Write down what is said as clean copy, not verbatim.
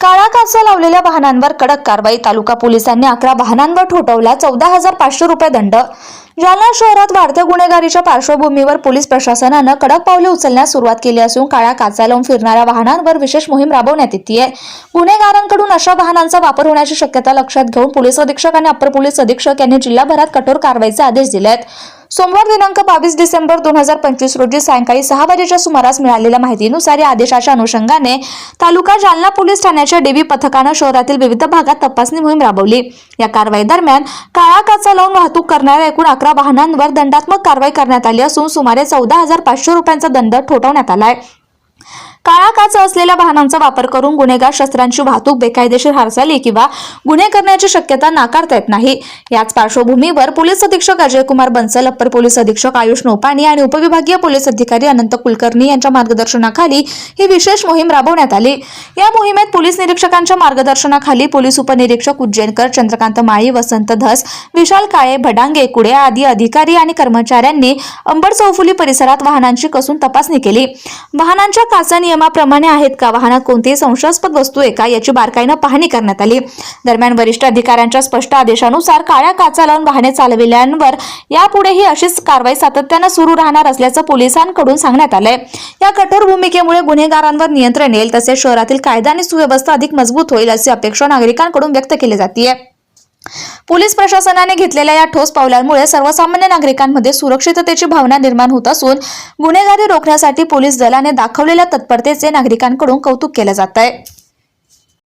काळा काचा लावलेल्या वाहनांवर कडक कारवाई. तालुका पोलिसांनी 11 वाहनांवर ठोठावला 14,500 रुपये दंड. जालना शहरात वाढत्या गुन्हेगारीच्या पार्श्वभूमीवर पोलीस प्रशासनानं कडक पावले उचलण्यास सुरुवात केली असून काळा काचा लावून फिरणाऱ्या वाहनांवर विशेष मोहीम राबवण्यात येते. गुन्हेगारांकडून अशा वाहनांचा वापर होण्याची शक्यता लक्षात घेऊन पोलीस अधीक्षक आणि अप्पर पोलीस अधीक्षक यांनी जिल्हाभरात कठोर कारवाईचे आदेश दिले आहेत. सोमवार दिनांक 22 डिसेंबर 2025 रोजी सायंकाळी 6 वाजेच्या सुमारास मिळालेल्या माहितीनुसार या आदेशाच्या अनुषंगाने तालुका जालना पोलीस ठाण्याच्या डीबी पथकानं शहरातील विविध भागात तपासणी मोहीम राबवली. या कारवाई दरम्यान काळा काचा लावून वाहतूक करणाऱ्या एकूण 11 वाहनांवर दंडात्मक कारवाई करण्यात आली असून सुमारे 14,500 रुपयांचा दंड ठोठावण्यात आलाय. काळा काचा असलेल्या वाहनांचा वापर करून गुन्हेगार शस्त्रांची वाहतूक, बेकायदेशीर हालचाली किंवा गुन्हे करण्याची शक्यता नाकारता येत नाही. याच पार्श्वभूमीवर पोलीस अधीक्षक अजय कुमार बन्सल, अप्पर पोलीस अधीक्षक आयुष नोपाणी आणि उपविभागीय पोलीस अधिकारी अनंत कुलकर्णी यांच्या मार्गदर्शनाखाली ही विशेष मोहीम राबवण्यात आली. या मोहिमेत पोलीस निरीक्षकांच्या मार्गदर्शनाखाली पोलीस उपनिरीक्षक उज्जैनकर, चंद्रकांत माळी, वसंत धस, विशाल काळे, भडांगे कुडे आदी अधिकारी आणि कर्मचाऱ्यांनी अंबड चौफुली परिसरात वाहनांची कसून तपासणी केली. वाहनांच्या काचा नियमाप्रमाणे आहेत का, वाहनात कोणतीही संशयास्पद वस्तू आहे का याची बारकाईने पाहणी करण्यात आली. दरम्यान वरिष्ठ अधिकाऱ्यांच्या स्पष्ट आदेशानुसार काळ्या काचा लावून वाहने चालविल्यांवर यापुढेही अशीच कारवाई सातत्याने सुरू राहणार असल्याचं पोलिसांकडून सांगण्यात आलंय. या कठोर भूमिकेमुळे गुन्हेगारांवर नियंत्रण येईल तसेच शहरातील कायदा आणि सुव्यवस्था अधिक मजबूत होईल अशी अपेक्षा नागरिकांकडून व्यक्त केली जाते. पोलीस प्रशासनाने घेतलेल्या या ठोस पावलांमुळे सर्वसामान्य नागरिकांमध्ये सुरक्षिततेची भावना निर्माण होत असून गुन्हेगारी रोखण्यासाठी पोलीस दलाने दाखवलेल्या तत्परतेचे नागरिकांकडून कौतुक केले जात आहे.